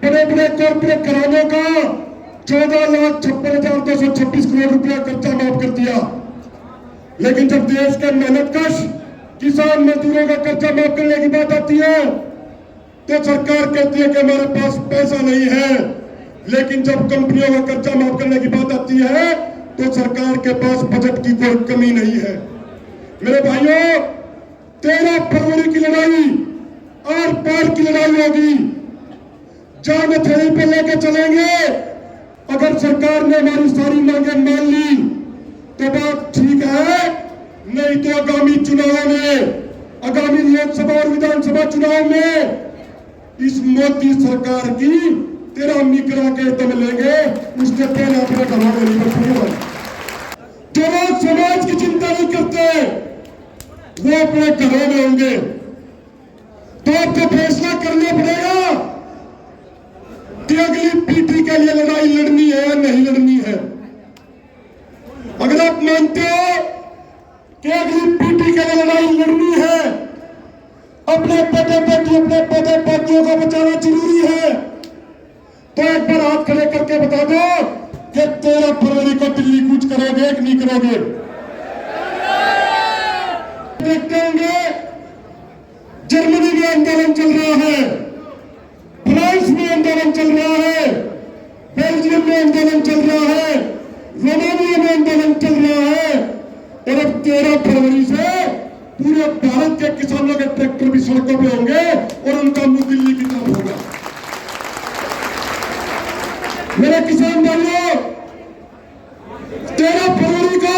बड़े बड़े कॉर्पोरेट घरानों का 14,56,226 करोड़ रुपया कर्जा माफ कर दिया। लेकिन जब देश के मेहनतकश किसान मजदूरों का कर्जा माफ करने की बात आती है तो सरकार कहती है कि हमारे पास पैसा नहीं है। लेकिन जब कंपनियों का कर्जा माफ करने की बात आती है तो सरकार के पास बजट की कोई कमी नहीं है। मेरे भाइयों, 13 फरवरी की लड़ाई आर पार की लड़ाई होगी। जान हथेली पे लेके चलेंगे। अगर सरकार ने हमारी सारी मांगे मान ली तो बात ठीक है, नहीं तो आगामी चुनाव में, आगामी लोकसभा और विधानसभा चुनाव में इस मोदी सरकार की तिरामी करा के दम लेंगे। उसके पहले अपने घरों में नहीं बैठेंगे। जो लोग समाज की चिंता नहीं करते वो अपने घरों में होंगे। तो आपको फैसला करना पड़ेगा कि अगली पीढ़ी के लिए लड़ाई लड़नी है या नहीं लड़नी है। अगर आप मानते हो कि अगली पीढ़ी के लिए लड़ाई लड़नी है, अपने बेटे बेटी, अपने पोते पोतियों को बचाना जरूरी है, तो एक बार हाथ खड़े करके बता दो कि 13 फरवरी को दिल्ली कूच करोगे कि नहीं करोगे। देखते होंगे जर्मनी में आंदोलन चल रहा है, फ्रांस में आंदोलन चल रहा है, बेल्जियम में आंदोलन चल रहा है, रोमानिया में आंदोलन चल रहा है। और अब 13 फरवरी से पूरे भारत के किसानों के ट्रैक्टर भी सड़कों पे होंगे और उनका मुंह दिल्ली की तरफ होगा। मेरे किसान भाइयों, 13 फरवरी को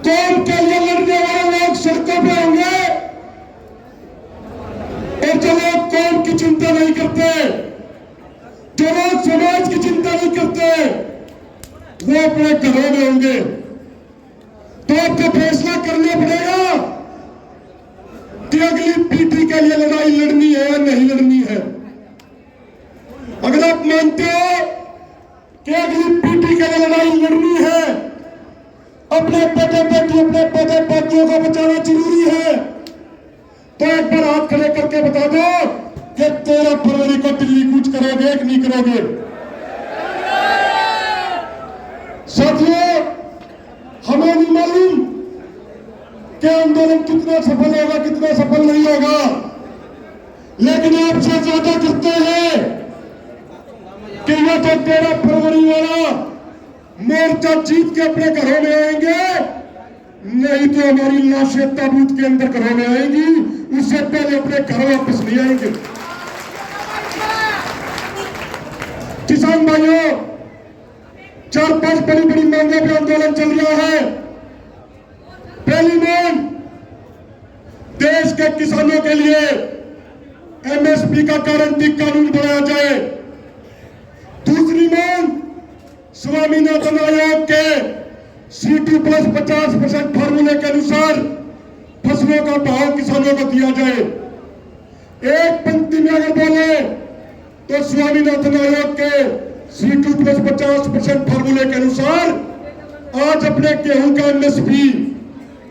कौम के लिए लड़ने वाले लोग सड़कों पे होंगे और जो लोग कौम की चिंता नहीं करते, जो लोग समाज की चिंता नहीं करते, वो अपने घरों में होंगे। तो आपको फैसला करना पड़ेगा कि अगली पीढ़ी के लिए लड़ाई लड़नी है या नहीं लड़नी है। अगर आप मानते हो कि अगली पीढ़ी के लिए लड़ाई लड़नी है, अपने बेटे बेटी, अपने पोते पोतियों को बचाना जरूरी है, तो एक बार हाथ खड़े करके बता दो कि 13 फरवरी को दिल्ली कूच करोगे कि नहीं करोगे। साथियों, हमें नहीं मालूम कि आंदोलन कितना सफल होगा, कितना सफल नहीं होगा, लेकिन आपसे ज्यादा करते हैं कि यह तो 13 फरवरी वाला मोर्चा जीत के अपने घरों में आएंगे, नहीं तो हमारी लाशें ताबूत के अंदर घरों में आएंगी, उससे पहले अपने घरों वापस नहीं आएंगे। किसान भाइयों, 4-5 बड़ी बड़ी मांगों पर आंदोलन चल रहा है। पहली मांग, देश के किसानों के लिए एमएसपी का गारंटी कानून बनाया जाए। दूसरी मांग, स्वामीनाथन आयोग के C2 प्लस 50% फार्मूले के अनुसार फसलों का भाव किसानों को दिया जाए। एक पंक्ति में अगर बोले तो स्वामीनाथन आयोग के C2 प्लस 50% फार्मूले के अनुसार आज अपने गेहूं का एमएसपी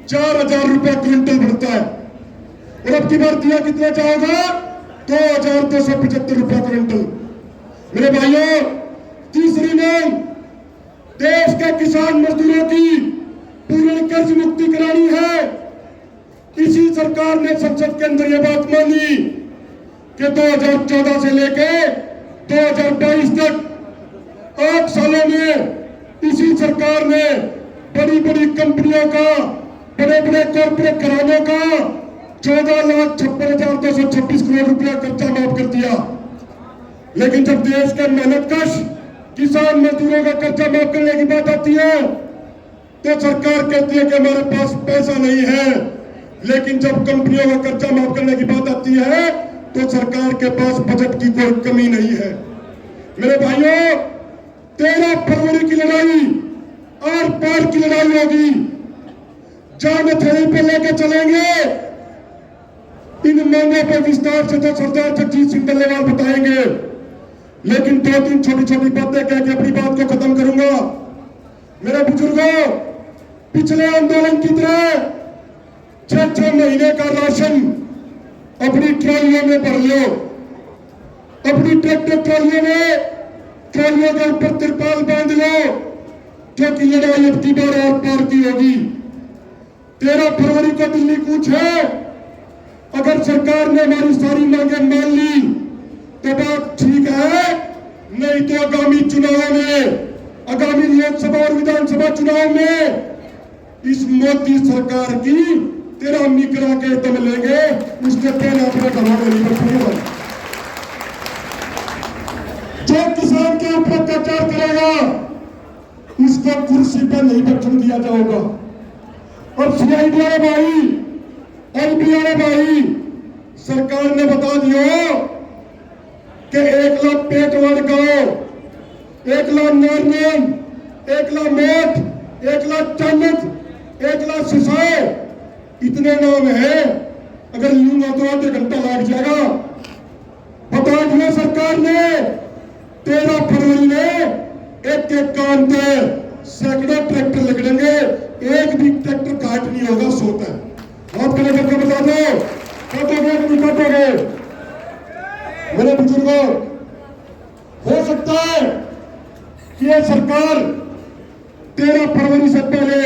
4,000 रुपया क्विंटल बढ़ता है और अब की बार दिया कितना चाहोगा? 2,275 रुपया क्विंटल। मेरे भाइयों, तीसरी मांग, देश के किसान मजदूरों की पूर्ण कर्ज मुक्ति करानी है। इसी सरकार ने संसद के अंदर यह बात मानी कि 2014 से लेके 2022 तक 8 सालों में इसी सरकार ने बड़ी बड़ी कंपनियों का, बड़े बड़े कॉर्पोरेट घरानों का 14,56,226 करोड़ रुपया कर्जा माफ कर दिया। लेकिन जब देश के मेहनतकश किसान मजदूरों का कर्जा माफ करने की बात आती है तो सरकार कहती है कि हमारे पास पैसा नहीं है। लेकिन जब कंपनियों का कर्जा माफ करने की बात आती है तो सरकार के पास बजट की कोई कमी नहीं है। मेरे भाइयों, 13 फरवरी की लड़ाई आर पार की लड़ाई होगी। जान हथेली पे लेके चलेंगे। इन मांगों पर विस्तार से तो सरदार जगजीत सिंह डल्लेवाल बताएंगे, लेकिन 2-3 छोटी छोटी बातें कह के अपनी बात को खत्म करूंगा। मेरे बुजुर्गों, पिछले आंदोलन की तरह 6-6 महीने का राशन अपनी ट्रॉलियों में भर लो। अपनी ट्रैक्टर ट्रॉलियों के ऊपर तिरपाल बांध लो, क्योंकि लड़ाई अब की बार और पार की होगी। 13 फरवरी को दिल्ली कूच है। अगर सरकार ने हमारी सारी मांगे मान ली तो बात ठीक है, नहीं तो आगामी चुनाव में, आगामी लोकसभा और विधानसभा चुनाव में इस मोदी सरकार की 13वीं करा के दम लेंगे। उसने पहले अपने घरों में नहीं बैठेगा। जो किसान के ऊपर अत्याचार करेगा उसको कुर्सी पर नहीं बैठने दिया जाएगा। और सीआईडी वाले भाई, एलपी वाले भाई, सरकार ने बता दिया कि 1 लाख पेटवाड़ गांव, 1 लाख नारनन, 1 लाख मोट, 1 लाख चांदत, 1 लाख सिसाए, इतने नाम है। अगर लूंगा तो आधे घंटा लग जाएगा। बता दिया सरकार ने 13 फरवरी में एक कान पे सैकड़ों ट्रैक्टर लगेंगे, एक भी ट्रैक्टर काट नहीं होगा। सोता है आप कलेक्टर को बता दो, काटोगे कि नहीं काटोगे? मेरे बुजुर्गों, हो सकता है कि यह सरकार 13 फरवरी से पहले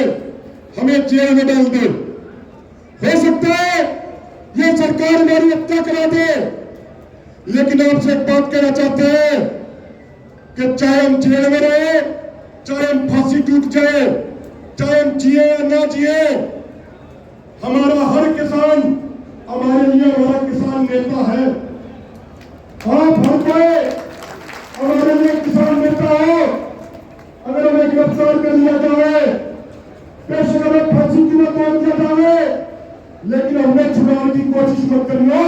हमें जेल में डाल दे। हो सकता है यह सरकार हमारी हत्या करा दे। लेकिन आपसे एक बात कहना चाहते हैं कि चाहे हम जेल में रहे, चाहे हम फांसी टूट जाए, चाहे हम जिए या ना जिए, हमारा हर किसान हमारे लिए हमारा किसान नेता है। आप हर कोई हमारे लिए किसान नेता हो। अगर हमें गिरफ्तार कर लिया जाए, बेशक हमें फांसी की तोड़ दिया जाए, लेकिन हमें छुड़ाने की कोशिश मत करिए।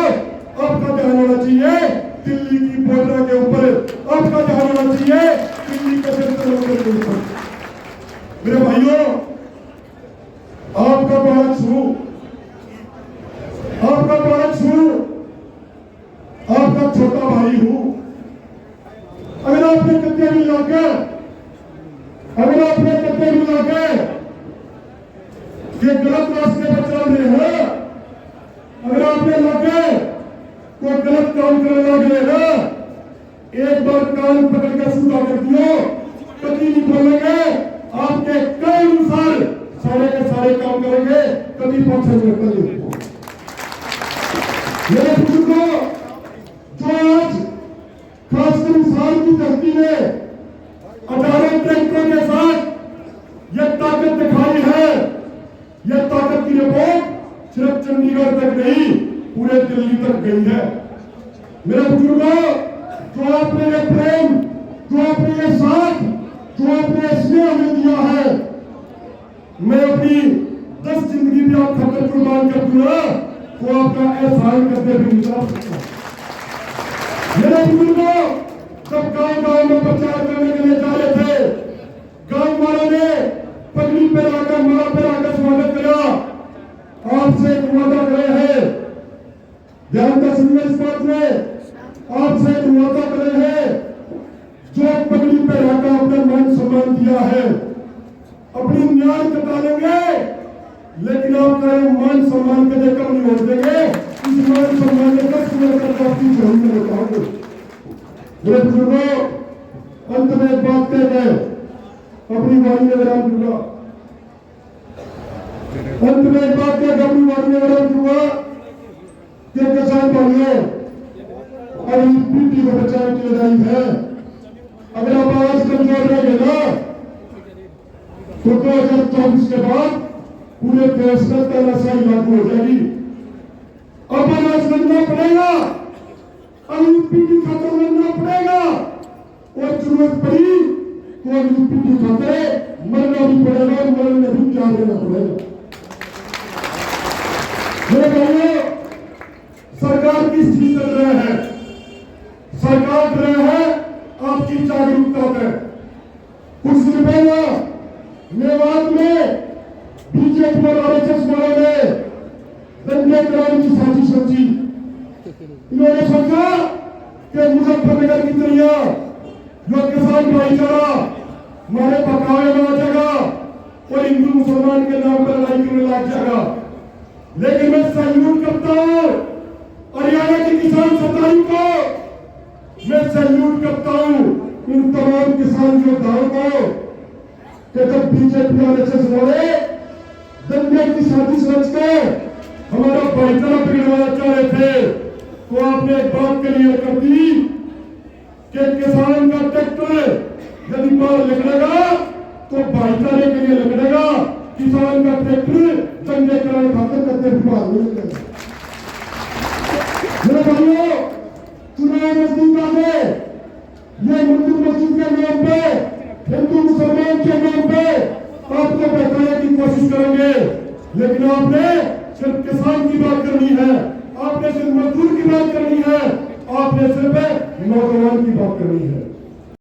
आपका ध्यान होना चाहिए दिल्ली की बॉर्डर के ऊपर, आपका ध्यान होना चाहिए दिल्ली के सेंट्रल के ऊपर। मेरे भाइयों, आपका बात सुनो, आपका बात सुनो, आपका छोटा भाई हूं। अगर आपने कत्ते में लाके, अगर आपने कत्ते में लाके ये गलत रास्ते पर चल रहे हैं, अगर आपने लगे कोई गलत काम करने लगे ना, एक बार कान पकड़ कर सूखा कर दियो, कभी नहीं बोलेंगे। आपके कई अनुसार सारे के सारे काम करेंगे, कभी पक्ष में करेंगे। मेरे बुजुर्गों, जो आज खासकर इंसान की धरती में 18 ट्रैक्टरों के साथ यह ताकत दिखाई है, यह ताकत की रिपोर्ट सिर्फ चंडीगढ़ तक नहीं, पूरे दिल्ली तक गई है। मेरे बुजुर्गों, जो आपने ये प्रेम, जो आपने ये साथ, जो आपने स्नेह हमें दिया है, मैं अपनी 10 जिंदगी भी आप खतर कुर्बान कर दूंगा तो आपका एहसान करते भी नहीं जा सकता। मेरे बुजुर्गों, जब गांव-गांव में प्रचार करने के लिए जा रहे थे, गांव वालों ने पगड़ी पे लाकर, माला पे लाकर स्वागत किया। आपसे एक वादा करे हैं, ध्यान का सुनिए इस बात में, आपसे एक वादा करे हैं, जो पगड़ी पे लाकर अपने मान सम्मान दिया है, अपनी न्याय कटा लेंगे, लेकिन आपका मान सम्मान के लिए कम नहीं हो देंगे। इस मान सम्मान के 10 मिनट तक आपकी जरूरत में बताओगे। मेरे बुजुर्गों, अंत में एक बात कह गए, अपनी वाणी में विराम दूंगा। अंत में एक बात कह अपनी वाणी में विराम दूंगा कि किसान भाइयों, अब पीटी को बचाने की लड़ाई है। अगर आप आवाज कमजोर रहेंगे ना, तो 2024 के बाद पूरे देश में तानाशाही लागू हो जाएगी। अब आवाज करना पड़ेगा, अब यूपी की खातर लड़ना पड़ेगा, और जरूरत पड़ी तो यूपी की खातर मरना भी पड़ेगा, मरने में भी क्या देना पड़ेगा। मेरे भाइयों, सरकार किस चीज कर रहे हैं? सरकार कर रहे हैं आपकी जागरूकता पे। कुछ दिन पहले मेवात में बीजेपी और आरएसएस वालों ने दंगे कराने की साजिश रची। इन्होंने सोचा कि मुजफ्फरनगर की तरह जो किसान भाईचारा हमारे पकावे में आ जाएगा और हिंदू मुसलमान के नाम पर लड़ाई करने लग जाएगा। लेकिन मैं सैल्यूट करता हूं हरियाणा के किसान सरदारों को, मैं सैल्यूट करता हूं इन तमाम किसान योद्धाओं को कि जब बीजेपी आरएसएस वाले दंगे की साजिश रच के हमारा भाईचारा बिगड़वाना चाह रहे थे, तो आपने एक बात क्लियर कर दी कि किसान का ट्रैक्टर यदि बाहर निकलेगा तो भाईचारे के लिए निकलेगा, किसान का ट्रैक्टर दंगे कराने खातिर करते बाहर नहीं निकलेगा। मेरे भाइयों, चुनाव नजदीक आ गए, ये मंदिर मस्जिद के नाम पे, हिंदू मुसलमान के नाम पे आपको बहकाने की कोशिश करेंगे, लेकिन आपने सिर्फ किसान की बात करनी है, आपने सिर्फ मजदूर की बात करनी है, आपने सिर्फ नौजवान की बात करनी है।